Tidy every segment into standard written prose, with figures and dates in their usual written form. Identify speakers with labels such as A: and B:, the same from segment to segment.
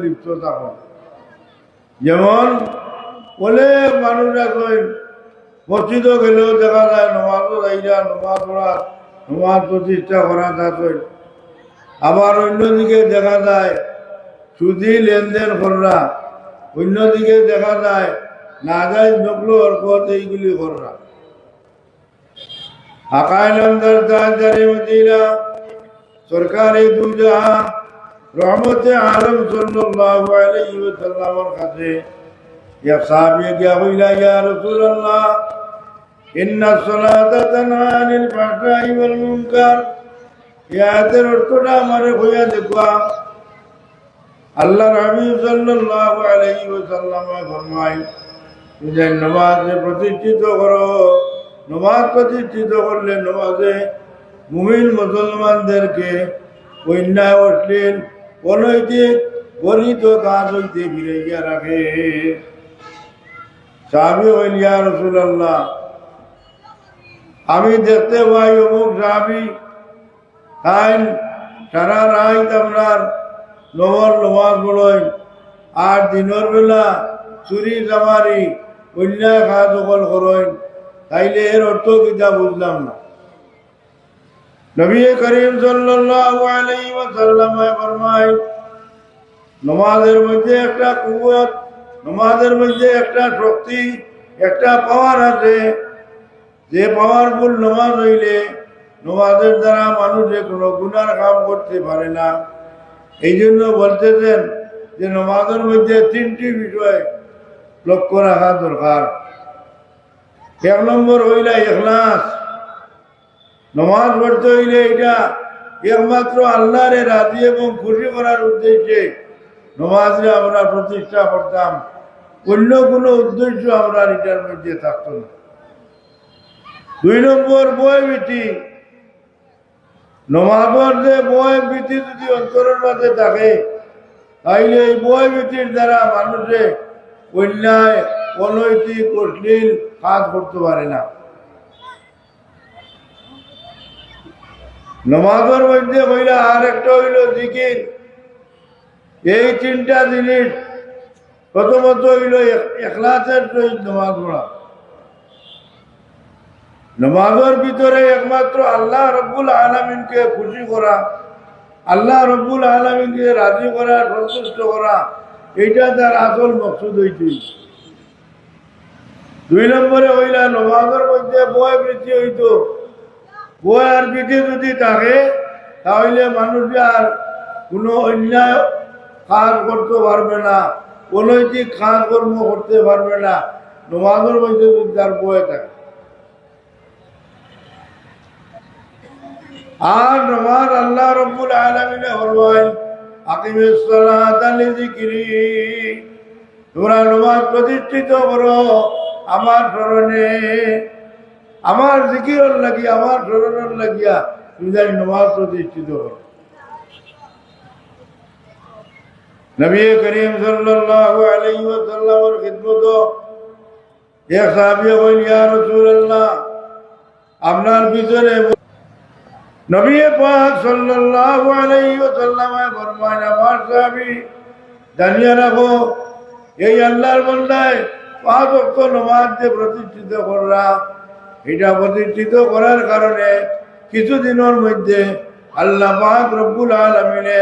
A: লিপ্ত থাকুন। যেমন অনেক মানুষ এখন মসজিদও গেলেও দেখা যায় নমাজও যাইরা নমাজ পড়া নমাজ প্রতিষ্ঠা করা থাকেন। আবার অন্যদিকে দেখা যায় সুদি লেনদেন করা, অন্যদিকে দেখা যায় নাজাইজ নকল হরকত এইগুলি করা। আকায় নামদার তাজদারি মদিনা সরকারি দুজাহান রহমতে আলম সাল্লাল্লাহু আলাইহি ওয়াসাল্লামের কাছে এক সাহাবী গিয়া কইলা, ইয়া রাসূলুল্লাহ, ইন্না সলাতা তানহা আনিল ফাহশাই ওয়াল মুনকার। ইয়াতের অর্থটা আমারে কইয়া দেখবা। আল্লাহর হাবিব সাল্লাল্লাহু আলাইহি ওয়াসাল্লাম ফরমায়, যে নামাজে প্রতিষ্ঠিত করো। নামাজ প্রতিষ্ঠিত করলে নামাজে মুমিন মুসলমানদেরকে অন্যায় অশ্লীল অনৈতিক বর্ণিত কাজ হইতে ফিরাইয়া রাখে। সাহাবী হইল, ইয়া রাসূলুল্লাহ, আমি দেখতে পাই অমুক সাহাবী খাইন সারা রাত আপনার নহর নমাজ পড়েন, আর দিনের বেলা চুরি চামারি অন্যায় কাজ সকল করেন। তাইলে এর অর্থ কিতা বুঝলাম না। নবী করিম সাল্লাল্লাহু আলাইহি ওয়াসাল্লাম ফরমায়, নামাজের মধ্যে একটা কুওয়াত, নামাজের মধ্যে একটা শক্তি, একটা পাওয়ার আছে। যে পাওয়ারফুল নামাজ হইলে নামাজের দ্বারা মানুষে কোনো গুনার কাম করতে পারে না। এই জন্য বলতেছেন যে নামাজের মধ্যে তিনটি বিষয় লক্ষ্য রাখা দরকার। এক নম্বর হইলা ইখলাস। নামাজ পড়তে হইলে এটা একমাত্র আল্লাহরে রাজি এবং খুশি করার উদ্দেশ্যে নামাজে আমরা প্রতিষ্ঠা করতাম, অন্য কোনো উদ্দেশ্য আমরা এটার মধ্যে থাকতো না। দুই নম্বর বয় ভীতি। নামাজের যে বয় ভীতি যদি অন্তরের মাঝে থাকে, তাইলে এই বয় ভীতির দ্বারা মানুষে অন্যায় অনৈতিক অশ্লীল কাজ করতে পারে না। নামাজের মধ্যে হইলা আর একটা হইল জিকির। এই তিনটা জিনিস প্রথমত হইল ইখলাসের সহিত নামাজ পড়া। নামাজের ভিতরে একমাত্র আল্লাহ রব্বুল আলামিনকে খুশি করা, আল্লাহ রব্বুল আলামিনকে রাজি করা, সন্তুষ্ট করা, এইটা তার আসল মকসুদ হইতে। দুই নম্বরে হইলা নামাজের মধ্যে বয় বৃদ্ধি হইত। বয় আর বৃদ্ধি যদি থাকে, তাহলে মানুষ আর কোনো অন্যায় কাজ করতে পারবে না, অনৈতিক কাজ কর্ম করতে পারবে না, নামাজের মধ্যে যদি তার বয় থাকে। আর নামাজ আল্লাহ রব্বুল আলামিনে ফরমায়, আকিমিস সালাতা লিযিকরি, তোমরা নামাজ প্রতিষ্ঠিত করো আমার স্মরণে, আমার জিকিরের লাগিয়া, আমার স্মরণের লাগিয়া তুমি নামাজ প্রতিষ্ঠিত করো। নবী করিম সাল্লাল্লাহু আলাইহি ওয়াসাল্লামের খিদমত এক সাহাবী বলেন, ইয়া রাসূলুল্লাহ, আপনার পিছনে নবী পাক সাল্লাল্লাহু আলাইহি ওয়াসাল্লাম ফরমান, আমার সাহাবী জানিয়ে রাখো, এই আল্লাহর বান্দায় পাঁচ ওয়াক্ত নামাজ যে প্রতিষ্ঠিত করলা, এটা প্রতিষ্ঠিত করার কারণে কিছুদিনের মধ্যে আল্লাহ পাক রব্বুল আলামিনে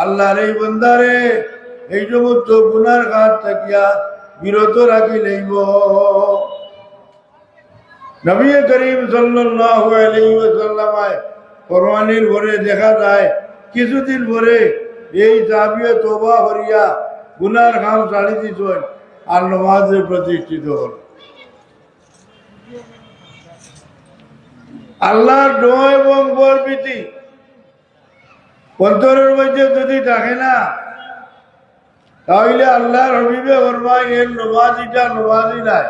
A: আল্লাহর এই বান্দারে এই সমস্ত গুনার কাজ থাকিয়া বিরত রাখি লইব। নবী করিম সাল্লাল্লাহু আলাইহি ওয়াসাল্লাম কোরআনের পরে দেখা যায় কিছুদিন পরে এই সাহাবী তওবা করিয়া গুনার কাম ছাড়ি দিছেন আর নামাজে প্রতিষ্ঠিত হল। আল্লাহর দোয়া এবং বরকতি অন্তরের মধ্যে যদি থাকে না, তাহলে আল্লাহর হাবিবে ফরমায়, এর নামাজিটা নামাজি নাই।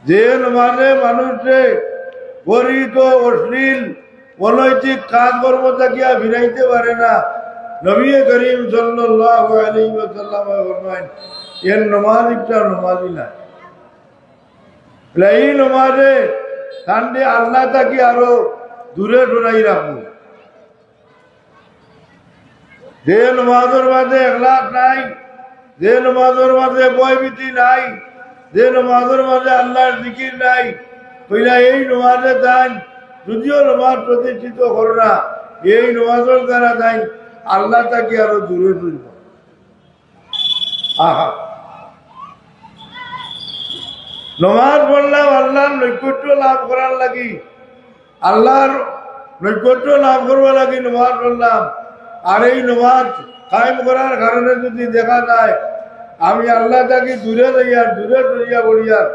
A: যে নামাজে মানুষে গরিত অশ্লীল অনৈতিক কাজ কর্ম থাকিয়া ফিরাইতে পারে না, নবী করিম সাল্লাল্লাহু আলাইহি ওয়াসাল্লাম ফরমায়, এর নামাজিটা নামাজি নাই। এই নামাজে কান্দে আল্লাহ তাকে আরো দূরে সরাই রাখবো। যে নমাজের মাঝে এখলাস নাই, যে নমাজের মাঝে ভয়ভীতি নাই, যে নমাজের মাঝে আল্লাহর জিকির নাই, কইলা এই নমাজে যান, যদিও নমাজ প্রতিষ্ঠিত করো না, এই নমাজের দ্বারা যাই আল্লাহ তাকে আরো দূরে তুলব। আহা, নমাজ পড়লাম আল্লাহর নৈকট্য লাভ করার লাগি, আল্লাহর নৈকট্য লাভ করবার লাগি নমাজ পড়লাম। আর এই নমাজ কায়েম করার কারণে যদি দেখা যায় আমি আল্লাহ তাকে দূরে চলিয়া পড়িয়ার,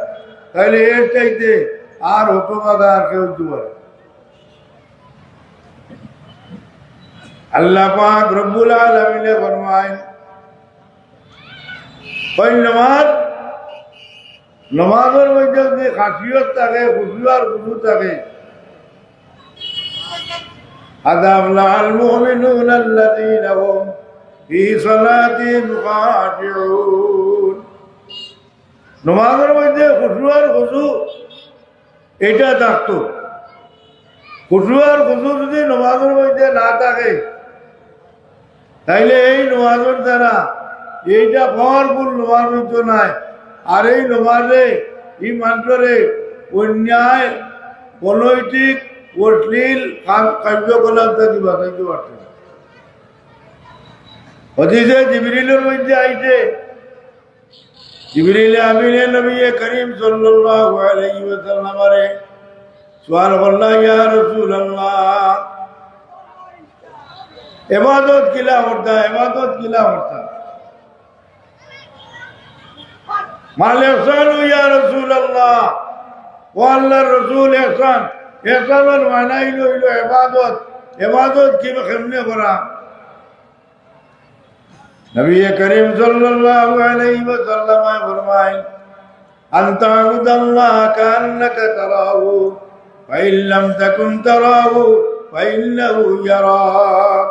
A: তাহলে এর চাইতে আর হতবাগা আর কেউ হতে পারে। আল্লাহ পাক রব্বুল আলামিনে ফরমায়, ওই নমাজের মধ্যে যদি খাসিয়ত থাকে, খুশু আর খুশু থাকে, قد أفلح المؤمنون الذين هم في صلاتهم خاشعون। নমাজের মধ্যে খুশু আর খুশু এটা থাকতো। খুশু আর খুশু যদি নমাজের মধ্যে না থাকে, তাইলে এই নমাজের দ্বারা এইটা পাওয়ারফুল নমাজ হইতো নাই। আর এই নমাজে এই মাত্রে অন্যায়, অনৈতিক, অশ্লীল কার্যকলাপ থেকে বাঁচাইতে পারছে না। হদিসে জিবরিলের মধ্যে আইছে, জিবরিলে আমিনে নবী করিম সাল্লাল্লাহু আলাইহি ওয়াসাল্লামরে সুআল করলা, ইয়া রাসূলুল্লাহ, ইবাদত কিলা করতা, ইবাদত কিলা করতা? মাল ইহসান ইয়া রাসূলুল্লাহ, ও আল্লাহর রাসূল, ইহসান ইহসানের মানা হইল ইবাদত। ইবাদত কি কেমনে করা? নবী করিম সাল্লাল্লাহু আলাইহি ওয়াসাল্লাম ফরমায়, আনতা আবুদাল্লাহ কান্নাকা তারাহু ফা ইন লাম তাকুন তারাহু ফা ইন্নাহু ইয়ারাক।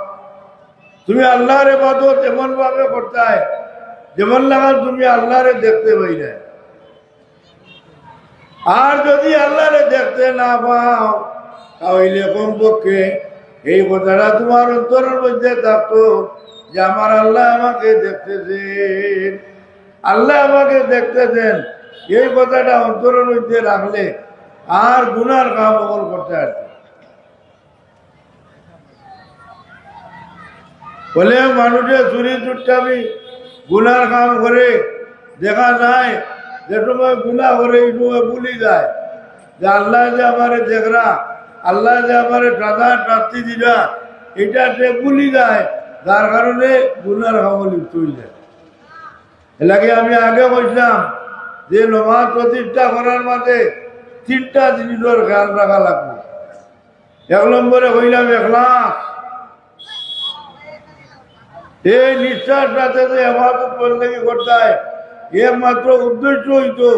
A: তুমি আল্লাহর ইবাদত এমন ভাবে করতে হয় যেমন লাগা তুমি আল্লাহরে দেখতে পাই না। আর যদি আল্লাহরে দেখতে না পাও, তাহলে কমপক্ষে এই কথাটা তোমার অন্তরের মধ্যে থাকতো যে আমার আল্লাহ আমাকে দেখতেছেন, আল্লাহ আমাকে দেখতেছেন। এই কথাটা অন্তরের মধ্যে রাখলে আর গুনার কাম আমল করতে আসবে। বলে মানুষের চুরি চুট্টামি গুনার কাম করে, দেখা যায় যে সময় গুনাহ করে এই সময় ভুলি যায় যে আল্লাহ যে আমারে দেখরা, আল্লাহ যে আমারে শাস্তি দিলা, এটা সে ভুলি যায়, যার কারণে গুনার কামে লিপ্ত হয়ে যায়। এলাকে আমি আগে বলছিলাম যে নমাজ প্রতিষ্ঠা করার মাঝে তিনটা জিনিসের খেয়াল রাখা লাগবে। এক নম্বরে হইলাম ইখলাস। এই নিষ্ঠার সাথে যে ইবাদত বন্দেগী করতে হয়, একমাত্র উদ্দেশ্য হইতো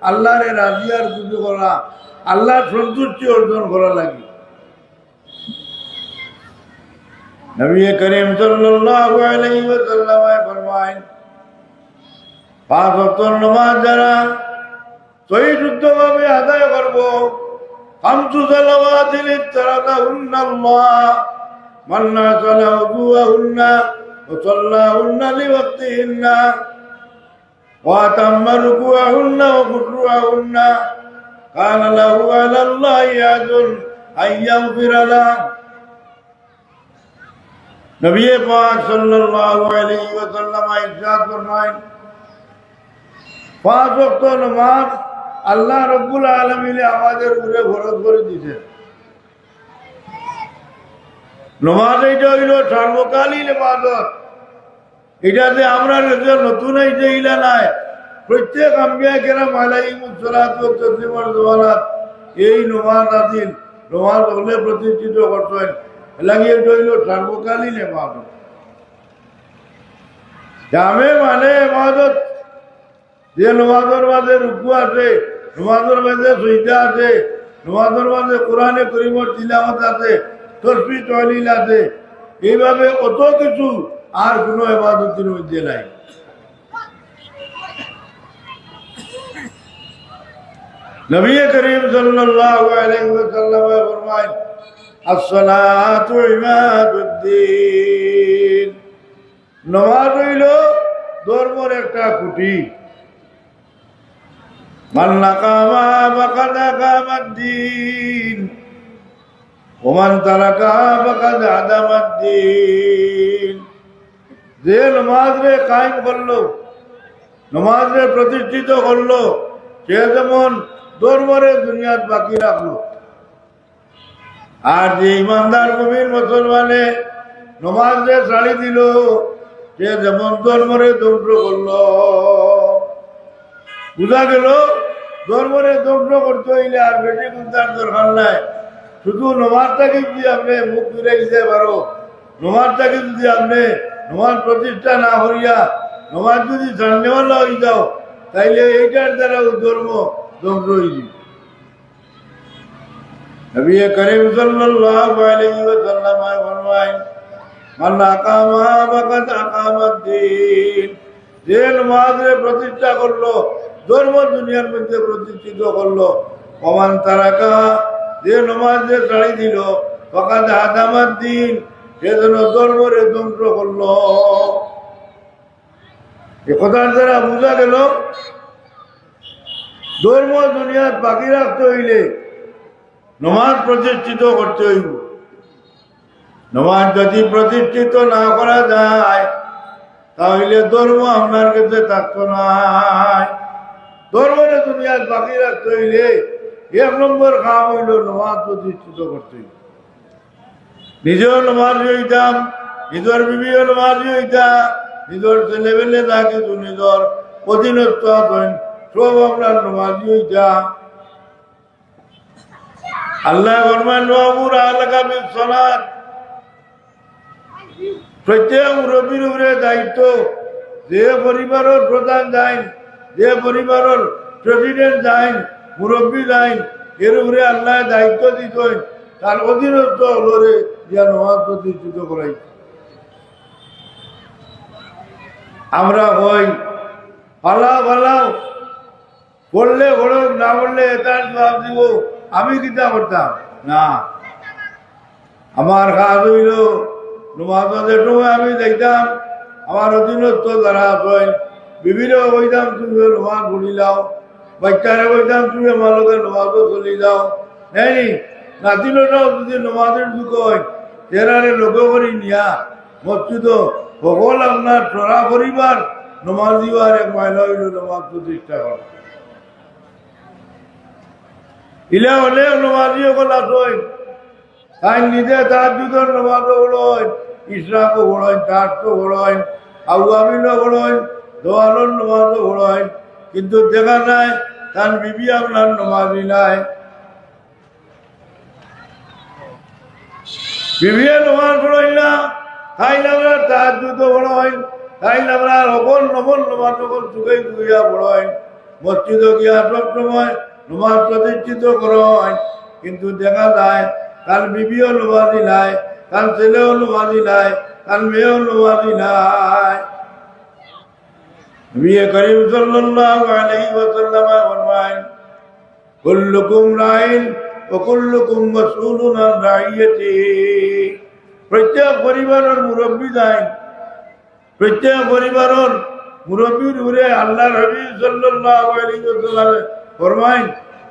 A: আল্লাহরে রাজি আর খুশি করা, আল্লাহর সন্তুষ্টি অর্জন করা লাগে। নবী করিম সাল্লাল্লাহু আলাইহি ওয়াসাল্লাম ফরমায়, পাঁচ ওয়াক্ত নামাজ যারা সহিষ্ণুভাবে আদায় করব, খামসু সালাওয়াতিন ইফতারাদাহুন্নাল্লাহ মান নাসালা উযুহুন্না ওয়া সাল্লাহুন্না লিওয়াক্তিহিন্না ওয়া আতাম্মা রুকুআহুন্না ওয়া খুশুআহুন্না কানা লাহু আলাল্লাহি আজরুন আইয়াগফিরা লাহু। নবী পাক সাল্লাল্লাহু আলাইহি ওয়াসাল্লাম ইরশাদ ফরমায়, পাঁচ ওয়াক্ত নামাজ আল্লাহ রব্বুল আলামিন আমাদের উপরে ফরজ করে দিয়েছেন। নামাজ এটা হইল সর্বকালীন ইবাদত। এটাতে আমরা নতুন হইতে ইলা নাই, প্রত্যেক আম্বিয়া কেরাম আলাইহিমুস সালাতু ওয়াত তাসলিমুল জামানাত এই নামাজ আদিল নামাজ হলে প্রতিষ্ঠিত করতেন। লাগে এটা হইল সর্বকালীন ইবাদত। জামে মানে ইবাদত, যে নামাজের মাঝে রুকু আছে, নামাজের মাঝে সিজদা আছে, নামাজের মাঝে কোরআনে কারীমের তিলাওয়াত আছে, তাসবিহ তাহলিল আছে, এইভাবে কত কিছু আর কোনো ইবাদতের মধ্যে নাই। নবী করিম সাল্লাল্লাহু আলাইহি ওয়াসাল্লাম ফরমায়, আসসালাতু ইমাদুদ্দিন। নমাজ হইল ধর্মের একটা খুঁটি। মান নাকামা ফাকাদ আকামাদ্দিন ওয়া মান তারাকা ফাকাদ আদামাদ্দিন। যে নমাজরে কায়েম করলো, নমাজরে প্রতিষ্ঠিত করলো, সে যেমন ধর্মরে দুনিয়াত বাকি রাখলো। আর যে ইমানদার মুমিন মুসলমানে নমাজরে ছাড়ি দিল, সে যেমন ধর্মরে ধ্বংস করলো। বুঝা গেল ধর্মরে ধ্বংস করতে হইলে আর বেশি চিন্তার দরকার নাই। শুধু নমাজটাকে যদি আপনি মুখ ফিরে দিতে পারো, নমাজটাকে যদি আপনি নমাজ প্রতিষ্ঠা না করিয়া নমাজ যদি জাননেওয়ালা হয়ে যাও, তাইলে এইটার দ্বারা ধর্ম ধ্বংস হয়ে যাবে। নবী করিম সাল্লাল্লাহু আলাইহি ওয়াসাল্লাম ফরমায়, মান আকামা ফাকাদ আকামাদ্দিন। যে নমাজে প্রতিষ্ঠা করলো, ধর্ম দুনিয়ার মধ্যে প্রতিষ্ঠিত করলো। ওয়া মান তারাকা, যে নমাজে ছাড়ি দিল, ফাকাদ আদামাদ্দিন, সে যেন ধর্মরে ধ্বংস করলো। এ কথার দ্বারা বোঝা গেল ধর্ম দুনিয়ার বাকি রাখতে হইলে নমাজ প্রতিষ্ঠিত করতে হইব। নমাজ যদি প্রতিষ্ঠিত না করা যায়, তাহলে ধর্ম আপনার কাছে থাকতো না। ধর্মের দুনিয়ার বাকি রাখতে হইলে 1 নম্বর কাম হইল নমাজ প্রতিষ্ঠিত করতে হইব। নিজেও নমাজ হইতাম, নিজের বিবিও নমাজ হইতাম, নিজের ছেলেবেলে না কিছু নিজের অধীনস্থ হইন, সব আপনার নমাজি হইতাম। আল্লাহ ফরমান, ওয়ামুর আহলাকা বিস-সালাত। প্রত্যেক মুরব্বীর উপরে দায়িত্ব, যে পরিবারের প্রধান যাইন, যে পরিবারের প্রেসিডেন্ট যাইন, মুরব্বী যাইন, এর উপরে আল্লাহ দায়িত্ব দিতেন, তার অধীনস্থ হলরে যে নমাজ প্রতিষ্ঠিত করাই। আমরা হই পালাও পালাও, বললে বড়, না বললে এটার জবাব দিব, আমি কিতা করতাম না। আমার কাজ হইল নমাজের সময় আমি দেখতাম আমার অধীনস্থ যারা আছেন, বিভিন্ন বইতাম তুমি নমাজ পড়ি যাও, বাচ্চারা বইতাম তুমি আমার লোকের নমাজও চলি যাও। নেই নাতিলটাও যদি নমাজের যুগ হয়, তেরারে লোকে করি নিয়া মসজিদ সকল আপনার চড়া পরিবার নমাজ দিবার এক মহিলা হইল নমাজ প্রতিষ্ঠা করে। ইলা হলে নমাজি সকল আসেন, তাই নিজে তার যুগের নমাজও বড়েন, ইসলামও বড়েন, চার্চও বড়েন, আউয়ামিনও বড়েন, দোয়ানোর নমাজও বড়েন, কিন্তু দেখা নাই তার বিবি আপনার নমাজি নাই। বিবিয়ে নমাজ পড়েন না, তাই আমরা তার যুদ্ধ বড়েন, তাই আমরা সকল নমল নমাজ সকল চুকে চুকিয়া বড়েন, মসজিদে গিয়া সব সময় নমাজ প্রতিষ্ঠিত করেন। কিন্তু দেখা যায় তার বিবিও নমাজি নাই, তার ছেলেও নমাজি নাই, তার মেয়েও নমাজি নাই। নবী করিম সাল্লাল্লাহু আলাইহি ওয়াসাল্লাম ফরমায়, কুল্লুকুম রাইন ওয়া কুল্লুকুম মাসউলুন আন রাইয়াতিহি। প্রত্যেক পরিবারের মুরব্বী যাই, প্রত্যেক পরিবারের মুরব্বীর উপরে আল্লাহ নবী সাল্লাল্লাহু আলাইহি ওয়াসাল্লাম ফরমায়,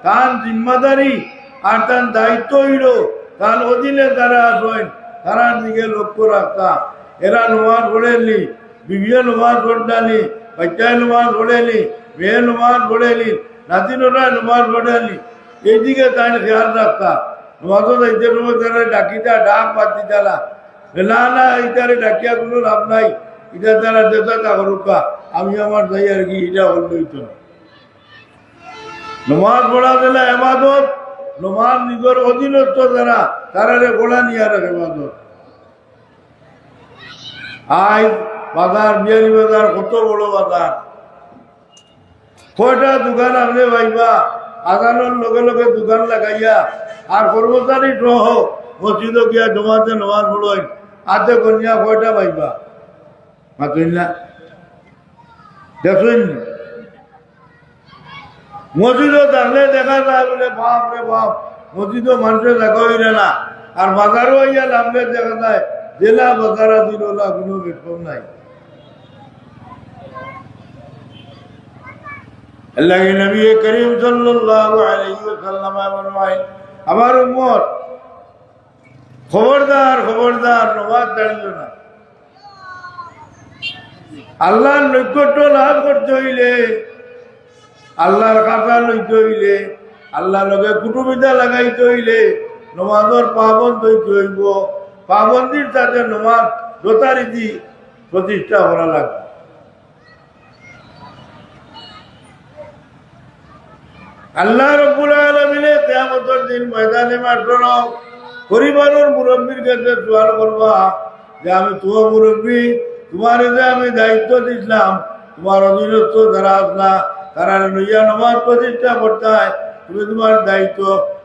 A: তার জিম্মাদারি আর তার দায়িত্ব হইল তার অধীনে যারা আসেন তারার দিকে লক্ষ্য রাখতা। এরা নমাজ পড়েনি, বিবিও নমাজ পড়তানি, বাচ্চায় নমাজ পড়েনি, মেয়ে নমাজ পড়েনি, নাতিনোরা নমাজ পড়েনি, এইদিকে তাই খেয়াল রাখতা। নমাজও যাইতে সময় তারা ডাকিতা ডাক বাদ দিতালা, না না এইটারে ডাকিয়া কোনো লাভ নাই, এটা তারা দেশা তা করুকা, আমি আমার যাই আর কি, এটা হইলই তো। নমাজ পড়া দিলে এবাদত, নমাজ নিজের অধীনস্থ যারা তারারে গোলা নিয়ে আর এবাদত। আজ বাজার, বিয়ানি বাজার কত বড় বাজার, কয়টা দোকান আপনি পাইবা, আজানোর লগে লগে দোকান লাগাইয়া আর কর্মচারী সহ মসজিদ গিয়া জমাতে নমাজ পড়েন, হাতে কন্যা কয়টা পাইবা? মাতুন না, দেখুন মসজিদও থাকলে দেখা যায় বলে বাপ রে বাপ, মসজিদও মানুষের দেখা হইলে না। আর বাজারও ইয়া নামলে দেখা যায় জেলা বাজারা দিল না, কোনো বেতন নাই। আল্লাহ নবী করিম সাল্লাল্লাহু আলাইহি ওয়াসাল্লাম ফরমায়, আমার উম্মত খবরদার খবরদার নামাজ ছাড়িও না। আল্লাহর নৈকট্য লাভ করতে হইলে, আল্লাহর কাছে লইতে হইলে, আল্লাহর লগে কুটুমিতা লাগাইতে হইলে নমাজের পাবন্দ হইতে হইব। পাবন্দির সাথে নমাজ যথারীতি প্রতিষ্ঠা করা লাগবে। আল্লাহ রাব্বুল আলামিনে কিয়ামতের দিন ময়দানে মাঠর পরিবারের মুরব্বীর কাছে সওয়াল করবা যে আমি তোমার মুরব্বী, তোমার যে আমি দায়িত্ব দিলাম, তোমার অধীনস্থ যারা আসলা তারা লইয়া নামাজ প্রতিষ্ঠা করতে হয়, তুমি তোমার দায়িত্ব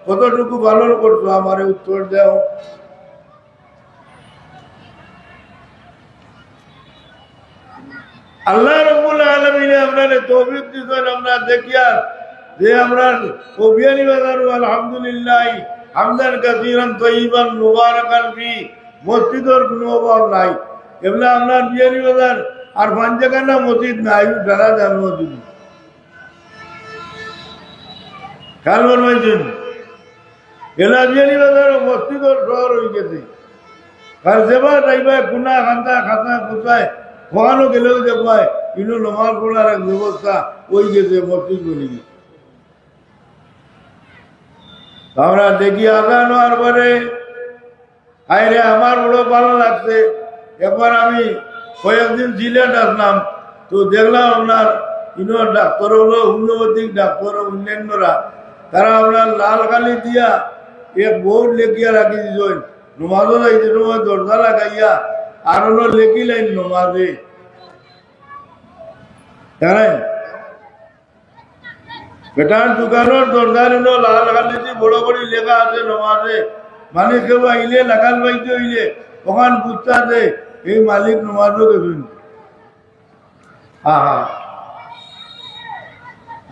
A: কতটুকু পালন করছো আমারে উত্তর দাও। আল্লাহ রাব্বুল আলামিনে আপনারে তৌফিক দিবেন। আমরা দেখিয়া যে আমরা কবিয়ানি বাজার আলহামদুলিল্লাহ হামদান কাসীরান তাইয়িবান মুবারাকান ফি, মসজিদের কোনো অভাব নাই। এগুলা আমরা বিয়ানি বাজার আর পাঞ্জাকান্না মসজিদ নাই, যারা জানো মসজিদ কাল বলবেন এলা বিয়ানি বাজার মসজিদের শহর হয়ে গেছে। আর যেবা যাইবা কোনা খান্দা খাতা কোথায় খোয়ানো গেলেও দেখবায় ইনো নমাজ পড়ার এক ব্যবস্থা হয়ে গেছে, মসজিদ বলি গেছে। আমরা দেখি আজান হওয়ার পরে আইরে আমার বড় ভালো লাগছে। একবার আমি কয়েকদিন সিলেট আসলাম, তো দেখলাম আপনার ইনো ডাক্তার হলো হোমিওপ্যাথিক ডাক্তার অন্যান্যরা, তারা আপনার লাল কালি দিয়া এক বোর্ড লেখিয়া রাখি দিয়েছেন, নমাজও যাইতে সময় দরজা লাগাইয়া আর হলো লেখিলেন নমাজে। জানেন বেটার দোকানের দরজার হলো লাল কালিতে বড় বড় লেখা আছে নমাজে, মানে কেউ আইলে লাগাল বাইতে হইলে ওখান বুঝতে আছে এই মালিক নমাজও গেছেন। হা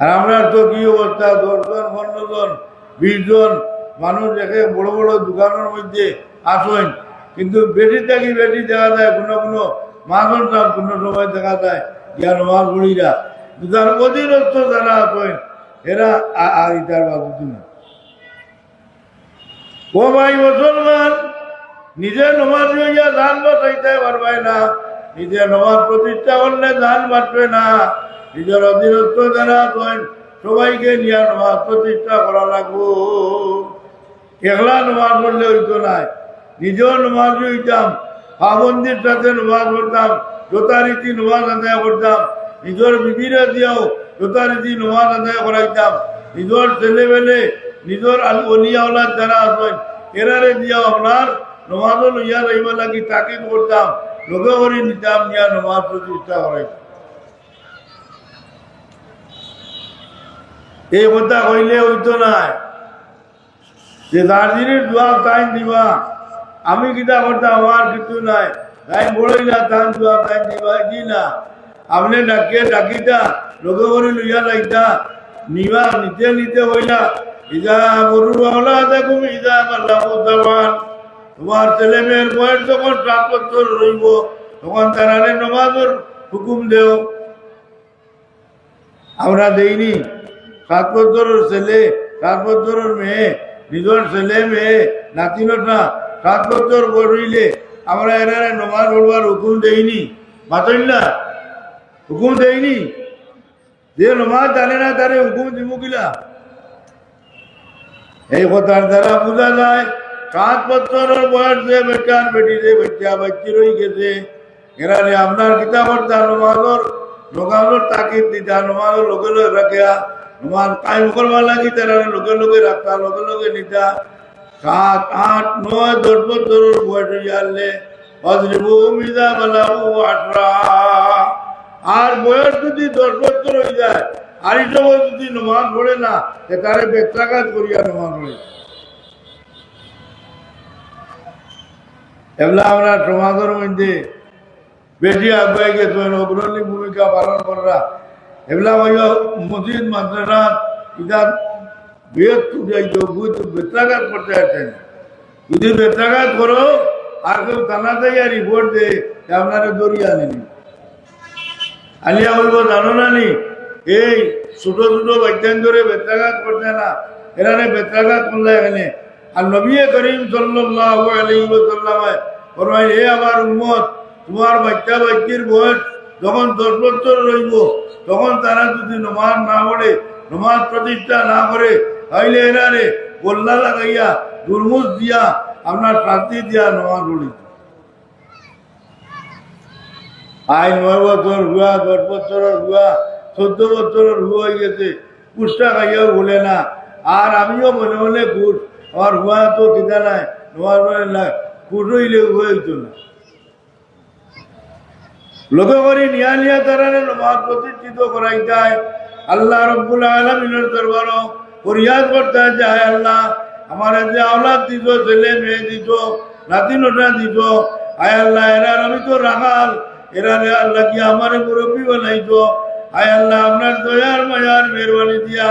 A: আর আমরা তো কি অবস্থা, 10 জন 15 জন 20 জন মানুষ দেখে বড় বড় দোকানের মধ্যে আসেন, কিন্তু বেশি থাকি বেশি দেখা যায় কোনো কোনো মাছের দাম কোনো সময় দেখা যায় ইয়ার মাছ বুড়িরা যার অধীনস্থ যারা আসেন এরা আর ইটার বাবু না। ও ভাই মুসলমান, নিজে নমাজ হইয়া ধান বাঁচাইতে পারবে না, নিজে নমাজ প্রতিষ্ঠা করলে ধান বাঁচবে না। নিজের অধীনস্থ যারা আছেন সবাইকে নিয়ে নমাজ প্রতিষ্ঠা করা লাগবো। একলা নমাজ পড়লে হইতো নাই, নিজেও নমাজ হইতাম, পাবন্দির সাথে নমাজ পড়তাম, যথারীতি নমাজ আদায় করতাম, নিজের বিবিরা দিয়াও যথারীতি নমাজ আদায় করাইতাম, নিজের ছেলেবেলে নিজের অলিয়াওয়ালার যারা আছেন এরারে দিয়াও আপনার নমাজও লইয়া রইবা লাগি তাকিদ করতাম, লোকে করে নিতাম নিয়া নমাজ প্রতিষ্ঠা করাইতাম। এই কথা কইলে হইতো নাই যে দার্জিলিং জবাব তাই দিবা, আমি কিতা করতাম আমার কিছু নাই, তাই বড়ই না তান জবাব তাই দিবা কি না। আপনি ডাকিয়ে ডাকিতা লোকে করে লইয়া লাইতা নিবা, নিতে নিতে হইলা ইজা গরুর বাংলা দেখুন ইজা আল্লাহ, তোমার ছেলে মেয়ের বয়স যখন 7 বছর রইব তখন তারা নমাজের হুকুম দেও। আমরা দেইনি 7 বছরের ছেলে 7 বছরের মেয়ে, নিজের ছেলে মেয়ে নাতিনটা 7 বছর বড়ইলে আমরা এরা নমাজ পড়বার হুকুম দেইনি, মাতই না হুকুম দেইনি। যে নমাজ জানে না তারে হুকুম দিব কিলা? এই কথার দ্বারা বোঝা যায় 7 বছরের বয়স যে বেটার বেটি যে বাচ্চা বাচ্চি রয়ে গেছে এরা আপনার কিতাবর নমাজের তাকিদ দিতা, নমাজের লগে লগে রাখিয়া নমাজ কায়েম করবার লাগি তারা লগে লগে রাখতা, লগে লগে নিতা। 7, 8, 9, 10 বছরের বয়স হয়ে আসলে অজরিবু মিজা বালাহু 18, আর বয়স যদি 10 বছর হয়ে যায় আর এই সময় যদি নমাজ পড়ে না তারে বেত্রাঘাত করিয়া নমাজ পড়ে। এগুলা আমরা সমাজের মধ্যে বেশি আগে গেছেন, অগ্রণী ভূমিকা পালন করা। এগুলা মসজিদ মাদ্রাসা ইদার বেত্রাঘাত করতে আসেন। যদি বেত্রাঘাত করো আর কেউ থানাতে রিপোর্ট দে আপনারা দরিয়া আনিনি, আলিয়া বলবো জানো না নি এই ছোট ছোট বাচ্চান ধরে বেত্রাঘাত করতে না, এখানে বেত্রাঘাত করলে এখানে। আর নবী করিম সাল্লাল্লাহু আলাইহি ওয়াসাল্লাম ফরমায়, হে আমার উম্মত, তোমার বাচ্চা বাচ্চির বয়স যখন 10 বছর রইব, তখন তারা যদি নমাজ না পড়ে, নমাজ প্রতিষ্ঠা না করে, তাইলে এরারে গোল্লা লাগাইয়া দুর্মুষ দিয়া আপনার শান্তি দিয়া নমাজ পড়ি। আই 9 বছর হুয়া, 10 বছরের হুয়া, 14 বছরের হুয়া হয়ে গেছে, কুষ্টা খাইয়াও বলে না। আর আমিও মনে মনে কুট, আমার হুয়া তো কিনা নাই, নমাজ পড়ে না, কুট হইলে হুয়া হইতো না। লোকে করি নিয়া নিয়া তারা নমাজ প্রতিষ্ঠিত করাই যায়। আল্লাহ রব্বুল আলামিনের দরবারও ফরিয়াদ করতে যায়, আল্লাহ আমার যে আওলাদ দিত, ছেলে মেয়ে দিত, নাতি নোটা দিত, আয় আল্লাহ এরা আমি তো রাখাল, এরা আল্লাহ কি আমার মুরব্বী বানাইতো, আয় আল্লাহ আপনার দয়ার মায়ার মেহরবানি দিয়া,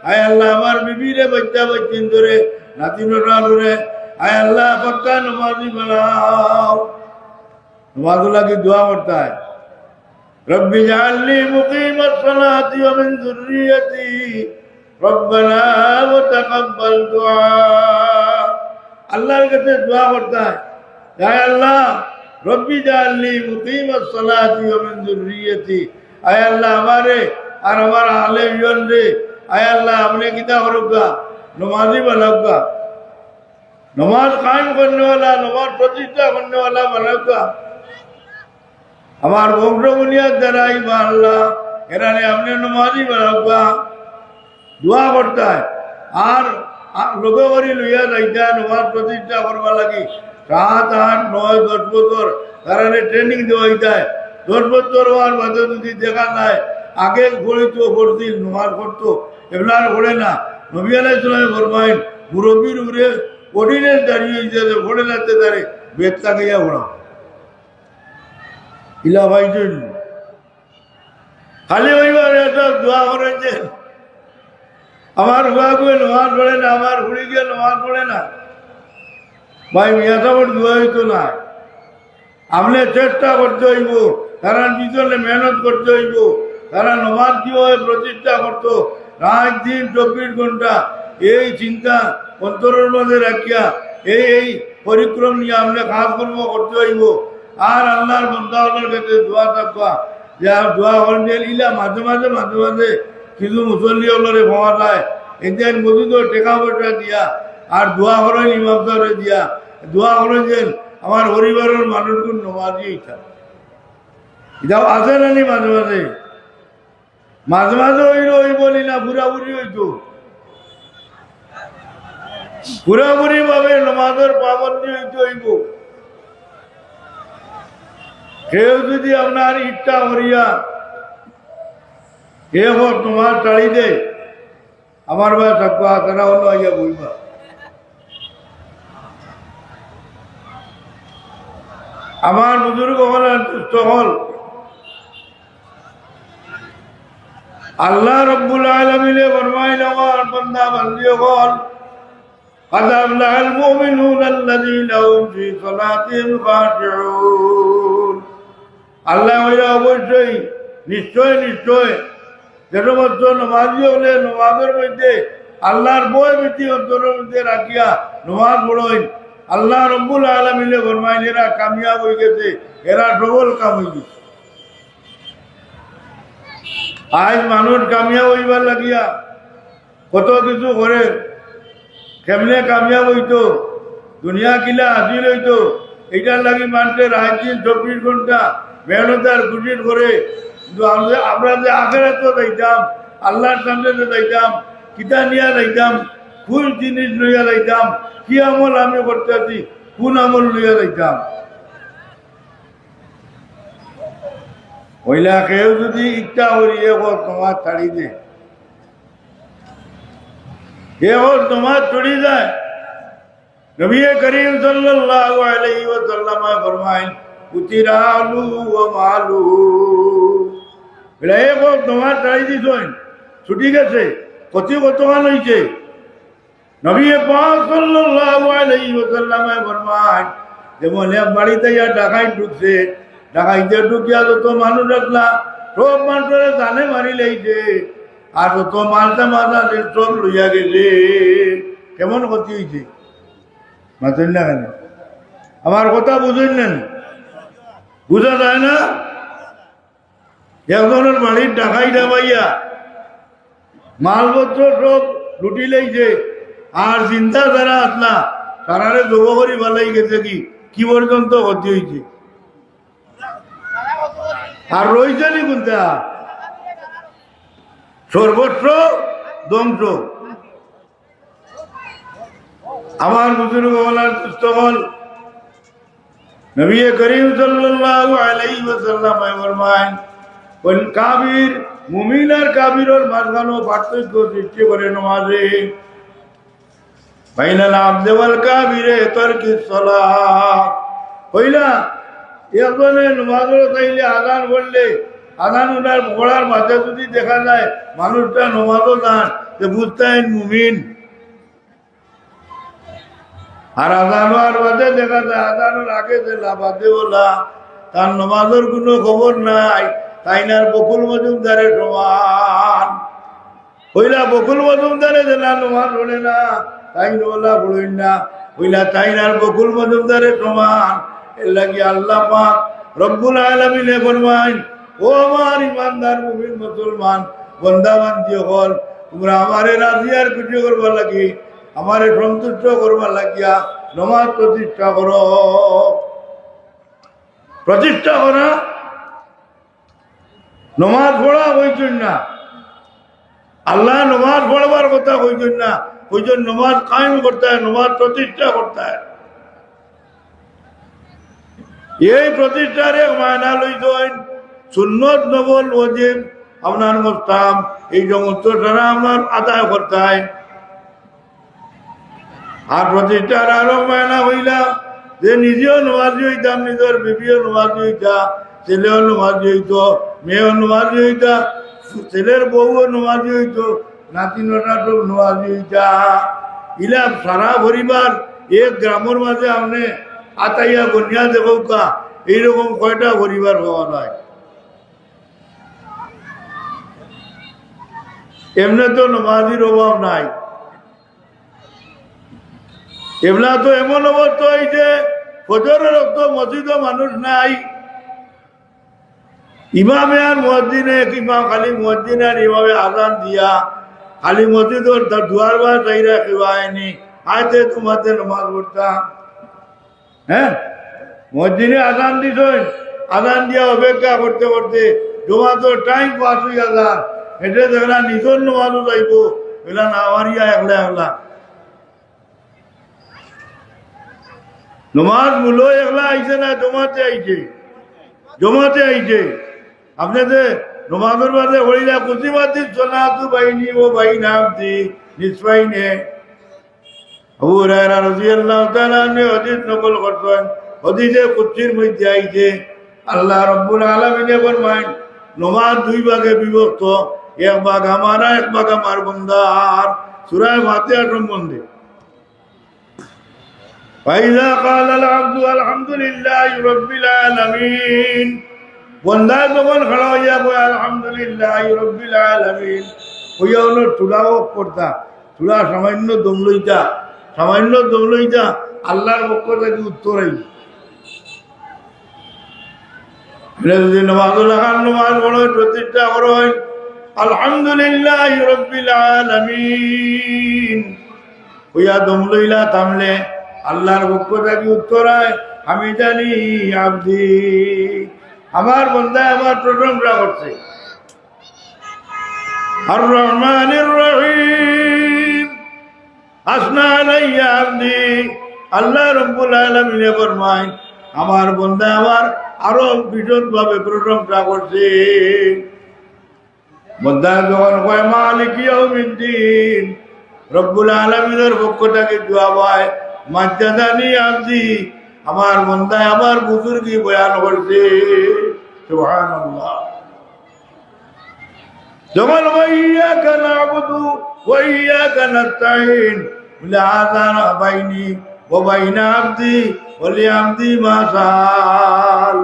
A: আয় আল্লাহ আমার বিবিরে বাচ্চা বাচ্চিন ধরে, নাতি নোটা ধরে, আয় আল্লাহ পাক্কা নমাজি বানাও। নমাজুল্লাহ কি দোয়া করতে হয়, রব্বি জাআলনি মুকিমাস সালাতি ওয়া মিন যুররিয়্যতি রব্বানা ওয়া তাকাব্বাল দুআ। আল্লাহর কাছে দোয়া করতে হয়, হে আল্লাহ রব্বি জাআলনি মুকিমাস সালাতি ওয়া মিন যুররিয়্যতি, আয় আল্লাহ আমারে আর আমার আহলে জীবন রে, আয় আল্লাহ আপনি কিতা করুকা, নমাজি বানাউকা, নমাজ কায়েম করনে वाला, নমাজ প্রতিষ্ঠা করনে वाला বানাউকা। আমার বংশ বুনিয়াদ দ্বারাই বা আল্লাহ এরানে আপনি নমাজি বানাউকা। দোয়া করতে হয়। আর লোকে করি লইয়া যাইতা নমাজ প্রতিষ্ঠা করবা লাগি 7, 8, 9, 10 বছর তারারে ট্রেনিং দেওয়া যায়। 10 বছর হওয়ার বাদে যদি দেখা যায় আগে গড়িত করছিল, নমাজ করতো, এগুলো আর করে না। নবী আলাইহিস সালাম ফরমাইন, মুরব্বীর উপরে অর্ডিনেন্স দাঁড়িয়ে যাতে ঘোড়ে নাতে তারে বেতটা গিয়া ঘোড়া ইলা ভাইজন খালি ওইবার সব দোয়া করেছেন, আমার হুয়া গুয়ে নমাজ পড়ে না, আমার হুড়ি গিয়ে নমাজ পড়ে না। ভাই মিয়া সাহেবের দোয়া হইতো না। আপনি চেষ্টা করতে হইব, তারা পিছনে মেহনত করতে হইব। তারা নমাজ কিভাবে প্রতিষ্ঠা করতো, রাত দিন 24 ঘন্টা এই চিন্তা অন্তরের মধ্যে রাখিয়া এই পরিক্রম নিয়ে আপনি কাজ কর্ম করতে হইব। আর আল্লাহর বন্দাদের কাছে দোয়া থাকবা, যে দোয়া করেন ইলা মাঝে মাঝে মাঝে মাঝে কিছু মুসল্লি হলরে পাওয়া যায়, এদের মজুদ টেকা পয়সা দিয়া আর দোয়া করেন ইমাম সাহেব দিয়া, দোয়া করেন যে আমার পরিবারের মানুষগুলো নমাজি ইচ্ছা এটাও আছে না নি। মাঝে মাঝে মাঝে মাঝে হইল ওই বলি না, পুরাপুরি হইতো পুরাপুরি ভাবে নমাজের পাবন্দি হইতে হইব। কেউ যদি আপনার ইচ্ছা করিয়া কেউ তোমার টাড়ি দে, আমার ভাই থাকবা তারা অন্য আইয়া বইবা। আমার বুজুর্গ হলেন হল আল্লাহ রব্বুল আলামিনে ফরমাইল, আমার বান্দা বান্দি হল قد أفلح المؤمنون الذين هم في صلاتهم خاشعون। আল্লাহ হইয়া অবশ্যই নিশ্চয় নিশ্চয় যেটা মাত্র নমাজি হলে নমাজের মধ্যে আল্লাহর বই ভীতি অন্তরের মধ্যে রাখিয়া নমাজ পড়েন। আল্লাহ রব্বুল আলামিনে ফরমাইন, এরা কামিয়াব হয়ে গেছে, এরা ডবল কাম হয়ে গেছে। আজ মানুষ কামিয়াব হইবার লাগিয়া কত কিছু করে, কেমনে কামিয়াব হইতো, দুনিয়া কিলা হাসিল হইতো, এইটার লাগি মানুষের রাত দিন 24 ঘন্টা মেহনত আর খুশির করে। কিন্তু আমরা যে আখেরাত যাইতাম, আল্লাহর সামনে যাইতাম, কিতা নিয়া যাইতাম, কোন জিনিস লইয়া যাইতাম, কি আমল আমি করতে আছি, কোন আমল লইয়া যাইতাম। ওইলা কেউ যদি ইচ্ছা করিয়ে তোমার ছাড়ি দে, তোমার ছড়ি যায়। নবী করিম সাল্লাল্লাহু আলাইহি ওয়াসাল্লাম ফরমাইন, কুতিরা আলু ওয়া মালু, তোমার ছাড়ি দিছেন, ছুটি গেছে, কতক্ষণ হয়েছে। নবী পাক সাল্লাল্লাহু আলাইহি ওয়াসাল্লাম ফরমাইন, যেমন এক বাড়িতে ডাকাই ঢুকছে, ডাকাইতে ঢুকিয়া যত মানুষ রাখলা সব মানুষের জানে মারি লাইছে আর যত মালটা মাথা সব লইয়া গেছে। কেমন ক্ষতি হয়েছে মাতেন না কেন? আমার কথা বুঝলেন? বুঝা যায় না? একজনের বাড়ির ডাকাই ডাবাইয়া মালপত্র সব লুটি লাইছে আর চিন্তা যারা আসলা তারারে জব করি ভালাই গেছে কি পর্যন্ত ক্ষতি হয়েছে। আর রয়েছে নি কোনটা সর্বস্ব ধ্বংস। আমার বুজুর্গ বলার পুস্তকল নবী করিম সাল্লাল্লাহু আলাইহি ওয়াসাল্লাম ফরমায় কোন কাফির মুমিন আর কাফিরের মাঝখানে পার্থক্য সৃষ্টি করে নামাজে। বাইনাল আবদি ওয়াল কাফিরে তারকিস সালাহ। কইলা একজনে নামাজ পড়লে আযান পড়লে আযান উনার পড়ার মাঝে যদি দেখা যায় মানুষটা নামাজও যান যে বুঝতেন মুমিন। আর আজানোর বাদে দেখা যায় আজানোর আগে যে লাভাতে ওলা তার নমাজের কোনো খবর নাই। তাইনার বকুল মজুমদারের সমান হইলা বকুল মজুমদারে যে না নমাজ পড়ে না তাই ওলা পড়েন না হইলা তাইনার বকুল মজুমদারের সমান। এর লাগি আল্লাহ পাক রব্বুল আলামিনে ফরমায় ও আমার ইমানদার মুমিন মুসলমান বান্দা বান্দি হল তোমরা আমারে রাজি আর খুশি করবার লাগি আমারে সন্তুষ্ট করবার লাগিয়া নমাজ প্রতিষ্ঠা করো। প্রতিষ্ঠা করা নমাজ পড়া হইছেন না আল্লাহ নমাজ পড়বার কথা হইছেন না হইছেন নমাজ কায়েম করতে হয় নমাজ প্রতিষ্ঠা করতে হয়। এই প্রতিষ্ঠার এক মায়না লইছেন সুন্নত নফল ওয়াজিব আপনার মুস্তাহাব এই সমস্ত দ্বারা আপনার আদায় করতে হয়। আর প্রতিষ্ঠার আরো মায়না হইলা যে নিজেও নমাজি হইতাম নিজের বিবিও নমাজি হইতা ছেলেও নমাজি হইত মেয়েও নমাজি হইতা ছেলের বউও নমাজি হইত নাতি নটা সব নমাজি হইতা। ইলা সারা পরিবার এক গ্রামের মাঝে আপনি আতাইয়া বনিয়া দেখৌকা এইরকম কয়টা পরিবার পাওয়া যায়। এমনি তো নমাজির অভাব নাই। এগুলা তো এমন অবস্থা হয়েছে ফজরের রক্ত মসজিদও মানুষ নাই। ইমামে আর মসজিদে ইমাম খালি মসজিদ আর ইমামে আজান দিয়া খালি মসজিদর দুয়ার বার চাইরা খেবায়নি আইতে তোমাদের নমাজ পড়তাম। হ্যাঁ মসজিদে আজান দিস আজান দিয়া অপেক্ষা করতে করতে জমাতো টাইম পাস হইয়া যান এটা দেখলা নিজের নমাজও যাইব এগুলা না আমারিয়া একলা একলা নমাজ মূল একলা আইছে না জমাতে আইছে জমাতে আইছে। আপনি যে নমাজের বাদে হইলা কুচিবাদি সোনাতু বাইনি ও বাইনা আবদি নিসফাইনে আবু হুরায়রা রাদিয়াল্লাহু তাআলা আনহু হাদিস নকল করতেন। হাদিসে কুদসির মধ্যে আইছে আল্লাহ রাব্বুল আলামিন ফরমায় নমাজ দুই ভাগে বিভক্ত এক ভাগ আমার এক ভাগ আমার বান্দার। সূরা ফাতিহা সম্বন্ধে فإذا قال العبد الحمد لله رب العالمين বন্দা যখন খড়া হইয়া কয় আলহামদুলিল্লাহ রব্বিল আলামিন হইয়া হলো তুলাও করতা তুলা সামান্য দম লইতা আল্লাহর পক্ষ থেকে উত্তর আই যদি নমাজ বড় প্রতিষ্ঠা করো হয় আলহামদুলিল্লাহ রব্বিল আলামিন হইয়া দম লইলা থামলে আল্লাহর পক্ষ থেকে উত্তর হয় আমি জানি আব্দি আমার বান্দা আমার প্রশংসা করছে। আর রহমানির রহিম আসনা আলাইয়া আব্দি আল্লাহ রাব্বুল আলামিন ফরমায় আমার বান্দা আমার আরো ভীষণভাবে প্রশংসা করছে। বান্দা যখন কয় মালিক ইয়াউমিদ্দিন রব্বুল আলামিনের পক্ষ থেকে দোয়া হয় মাজ্জাদানি আব্দি আমার বান্দায় আমার বুজুর্গি বয়ান করছে। সুবহানাল্লাহ। যখন ওয়াইয়াকা না'বুদু ওয়া ইয়্যাকা নাস্তাঈন বলে আযানা বাইনি ওয়া বাইনা আব্দি ওয়া লিআব্দি মা সাল।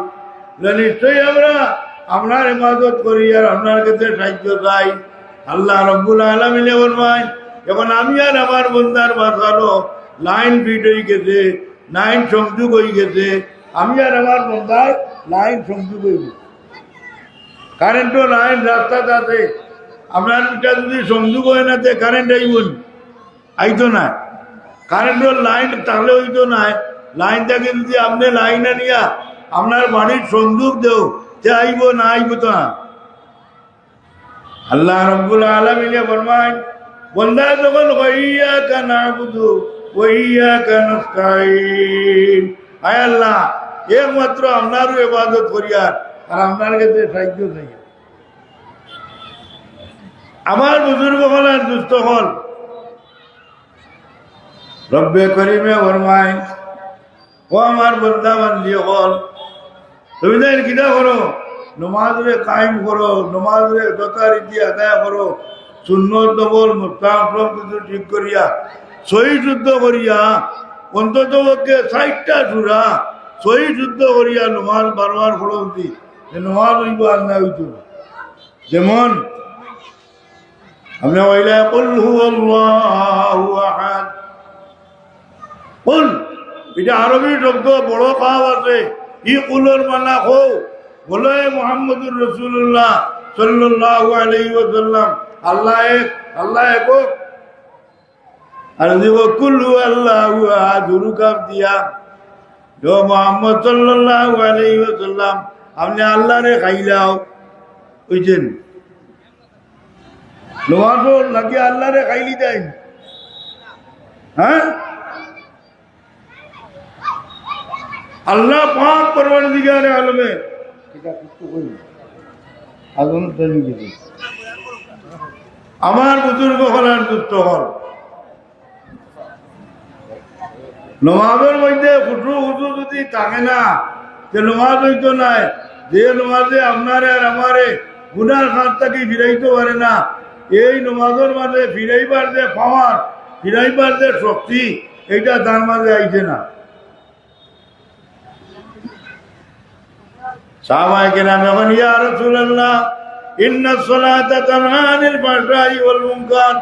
A: নিশ্চয়ই আমরা আপনার ইবাদত করি আর আপনার কাছে সাহায্য চাই। আল্লাহ রব্বুল আলামিনে ফরমায়, এখন আমি আর আমার বন্দার মাঝখানো লাইন ফিট হয়ে গেছে, লাইন সংযোগ হয়ে গেছে, আমি আর আমার বন্দার লাইন সংযোগ হয়ে গেছে। কারেন্টও লাইন রাস্তাতে আছে, আপনার এটা যদি সংযোগ হয় না, কারেন্ট আইতো না। কারেন্টের লাইন তাহলে হইতো না, লাইন থেকে যদি আপনি লাইন আনিয়া আপনার বাড়ির সংযোগ দেও, সে আইব না আইব তো না। আল্লাহ রব্বুল আলামিন ফরমায়, বান্দা যখন ওয়াইয়াকা নাবুদু ওয়াইয়াকা নাস্তাইন, আয় আল্লাহ একমাত্র আপনারও ইবাদত করিয়া আর আপনার কাছে সাহায্য চাই। আমার বুজুর্গ হল আর দুস্থ হল, রব্বে করিমে ফরমায়, ও আমার বন্দা বান্দি হল, তুমি তাই কিনা করো, নমাজরে কায়েম করো, নমাজরে যথারীতি আদায় করো, সুন্নত নফল মুস্তাহাব সব কিছু ঠিক করিয়া সহি শুদ্ধ করিয়া অন্তত পক্ষে 60টা সূরা সহি শুদ্ধ করিয়া নমাজ বারবার পড়ি, নমাজ হইব আর না হইত। যেমন আমরা ওইলা কুল হুয়াল্লাহু আহাদ, কুল এটা আরবি শব্দ, বড় কাব আছে, ই কুলের মানা হো বলে মুহাম্মদুর রাসূলুল্লাহ সাল্লাল্লাহু আলাইহি ওয়াসাল্লাম, আল্লাহ এক, আল্লাহ একক। আর দিব কুল হুয়াল্লাহু আহাদ রুকাব দিয়া, ও মুহাম্মদ সাল্লাল্লাহু আলাইহি ওয়াসাল্লাম আপনি আল্লাহরে খাইলাও, বুঝছেন? নমাজও লাগে আল্লাহরে খাইলি দেন, হ্যাঁ? আল্লাহ পাক পরওয়ারদিগারে আলমে আমার বুজুর্গ হলার দুস্থ হল, নমাজের মধ্যে খুচরু খুচরু যদি থাকে না, যে নমাজ হইতো নাই, যে নমাজে আপনারে আর আমারে গুনার হাত থেকে ফিরাইতে পারে না, এই নমাজের মাঝে ফিরাইবার যে পাওয়ার, ফিরাইবার যে শক্তি, এইটা তার মাঝে আইছে না। সাহাবায়ে কেরাম যখন ইয়া রাসূলুল্লাহ ইন্নাস সালাতা তানহা আনিল ফাহশাই ওয়াল মুনকার,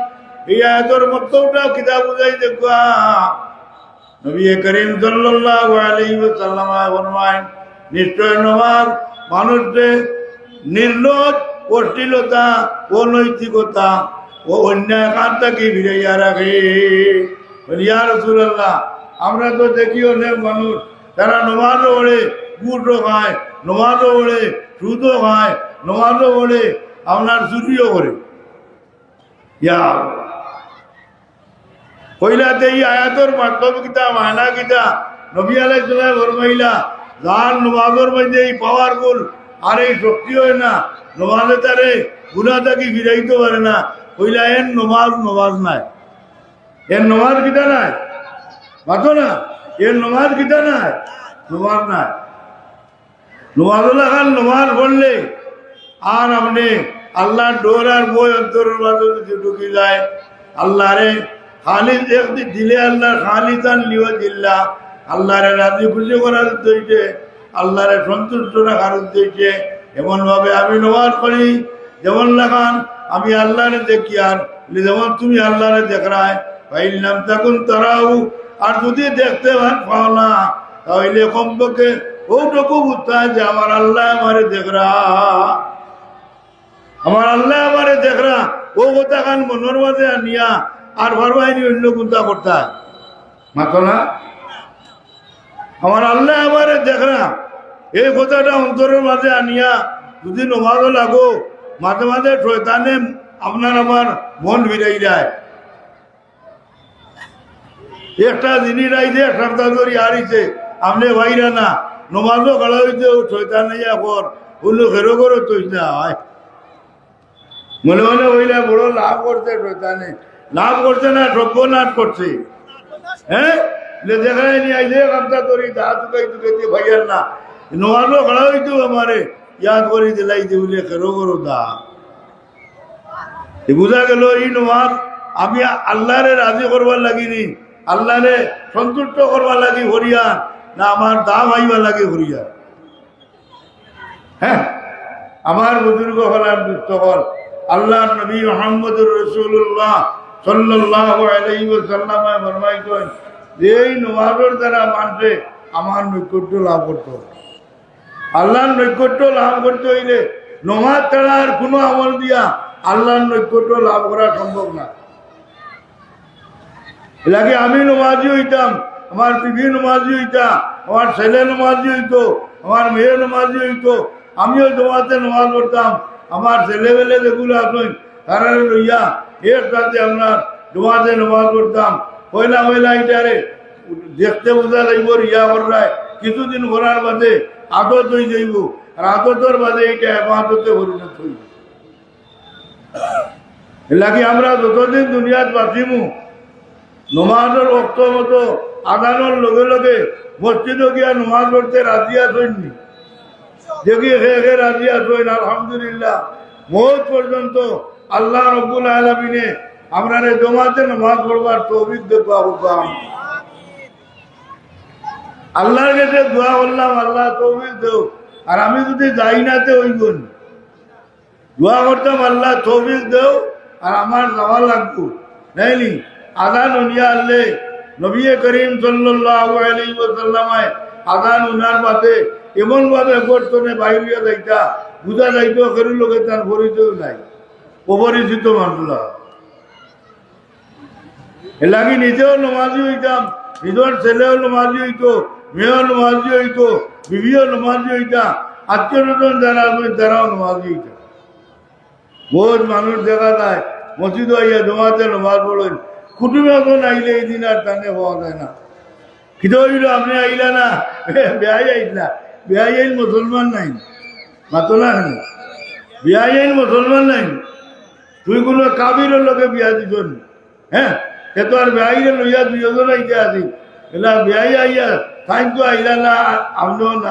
A: এই আয়াতের মতলবটা কিতাব বুঝাই দেখো। নবী করিম সাল্লাল্লাহু আলাইহি ওয়াসাল্লাম ফরমায়েন, নিশ্চয় নামাজ মানুষকে নির্লজ্জ, অশ্লীলতা, অনৈতিকতা ও অন্যায় কাজ থেকে ফিরাইয়া রাখে। ইয়া রাসূলুল্লাহ আমরা তো দেখি অনেক মানুষ তারা নামাজও পড়ে, গুড়ও খায়, নমাজও পড়ে, সুদও খায়, নমাজও পড়ে, আপনার চুরিও করে। ইয়া কইলাতে এই আয়াতর মাধ্যম কিতা, মায়না কিতা, নবী আলাইহিস সালাম ফরমাইলা, যার নমাজের মধ্যে এই পাওয়ারফুল আর এই শক্তি হয় না, নমাজে তারে গুনাহ থেকে ফিরাইতে পারে না, কইলা এর নমাজ নাই, এর নমাজ কিতা নাই, মাতো না, এর নমাজ কিতা নাই, নমাজ নাই। নমাজুল্লাহ খান নমাজ পড়লে আর আপনি আল্লাহর ডোর আর বই অন্তরের মাঝে যদি ঢুকি যায়, আল্লাহরে খালি দিলে আল্লাহর খালি তান লিও দিল্লা, আল্লাহরে রাজি খুশি করার উদ্দেশ্যে, আল্লাহরে সন্তুষ্ট রাখার উদ্দেশ্যে এমনভাবে আমি নমাজ পড়ি যেমন লাগান আমি আল্লাহরে দেখি, আর যেমন তুমি আল্লাহরে দেখরায় পাইলাম তখন তারাও, আর যদি দেখতে পাও না তাহলে কমপক্ষে ওটুকু বুঝতে হয় যে আমার আল্লাহ আমারে দেখরা, আমার আল্লাহ আমারে দেখরা, ও কথা খান মনের মাঝে আনিয়া আর ভারবাহিনী অন্য চিন্তা করতে মাতো না, আমার আল্লাহ আমারে দেখরা এই কথাটা অন্তরের মাঝে আনিয়া যদি নমাজও লাগো, মাঝে মাঝে শয়তানে আপনার আমার মন ফিরাই যায়। একটা জিনিস আইছে, এক সপ্তাহ ধরে হারিছে, আপনি ভাইরা না নমাজও গড়া হইতে শয়তানে এখন হলো ফেরো করো তুই না হয় মনে মনে হইলে বড় লাভ করছে, শয়তানে লাভ করছে না, সর্বনাশ করছে। হ্যাঁ দেখায় নি আইলে কামটা করি দা তুকাই তুকাইতে ভাইয়ার না নমাজও গড়া হইতো আমারে ইয়াদ করি দিলাই দিলে ফেরো করো দা। বুঝা গেল এই নমাজ আমি আল্লাহরে রাজি করবার লাগিনি, আল্লাহরে সন্তুষ্ট করবার লাগি হরিয়া না আমার দাম আইবার লাগে হরিয়া। হ্যাঁ আমার বুজুর্গ হলার দুস্থ হল আল্লাহ নবী মুহাম্মদুর রাসূলুল্লাহ সাল্লাল্লাহু আলাইহি ওয়াসাল্লাম ফরমাইছেন যে এই নামাজের দ্বারা মানুষে আমার নৈকট্য লাভ করতে হবে। আল্লাহর নৈকট্য লাভ করতে হইলে নামাজ ছাড়া আর কোনো আমল দিয়া আল্লাহর নৈকট্য লাভ করা সম্ভব না। এলাকে আমি নমাজি হইতাম, আমার বিবি নমাজি হইতা, আমার ছেলে নমাজি হইতো, আমার মেয়ে নমাজি হইতো, আমিও জমাতে নমাজ পড়তাম। আমার ছেলেবেলে যেগুলো আসেন তারা লইয়া এর সাথে আমরা জমাতে নমাজ পড়তাম। পয়লা পয়লা এটারে দেখতে বোঝা লাগব রিয়া করায় কিছুদিন করার বাদে আদত হয়ে যাইব, আর আদতের বাদে এটা এবাদতে পরিণত হইব। এলাকি আমরা যতদিন দুনিয়াত বাঁচিমু নমাজের অক্ত মতো আদানোর লগে লগে মসজিদে গিয়া নমাজ পড়তে রাজি আসেননি, দেখি হে রাজি আসেন আলহামদুলিল্লাহ। মৌত পর্যন্ত আল্লাহ রব্বুল আলামিনে আমরা জমাতে নমাজ পড়বার তৌফিক দেওয়া হুকুম। আল্লাহর কাছে দোয়া করলাম আল্লাহ তৌফিক দেও, আর আমি যদি যাই নাতে হইব দোয়া করতাম আল্লাহ তৌফিক দেও আর আমার যাওয়া লাগবো নাইনি। আদান উনিয়া আল্লে নবী করিম সাল্লাল্লাহু আলাইহি ওয়াসাল্লামায় আদান উনার বাদে এমন ভাবে বর্তনে বাইরিয়া যাইতা বুঝা যাইতো করি লোকে তার পরিচয় নাই, অপরিচিত মানুষরা। এলাকি নিজেও নমাজি হইতাম, নিজের ছেলেও নমাজি হইতো, মেয়েও নমাজি হইতো, বিবিও নমাজি হইতা, আত্মীয় স্বজন যারা আসবেন তারাও নমাজি হইতা। বহুত মানুষ দেখা যায় মসজিদ আইয়া জমাতে নমাজ পড়েন, কুটুমে এখন আইলে এই দিন আর টানে পাওয়া যায় না। কিন্তু হইল আপনি আইলা না, বেহাই আইলা, বেহাই আইন মুসলমান নাই মাতো না, বেহাই আইন মুসলমান নাই। তুই কোনো কাবিরের লোকে বিয়া দিছ, হ্যাঁ সে তো আর বেহাইরে লইয়া দুইজন আইতে আসি, এলা বেহাই আইয়া তাই তো আইলা না, আপনিও না।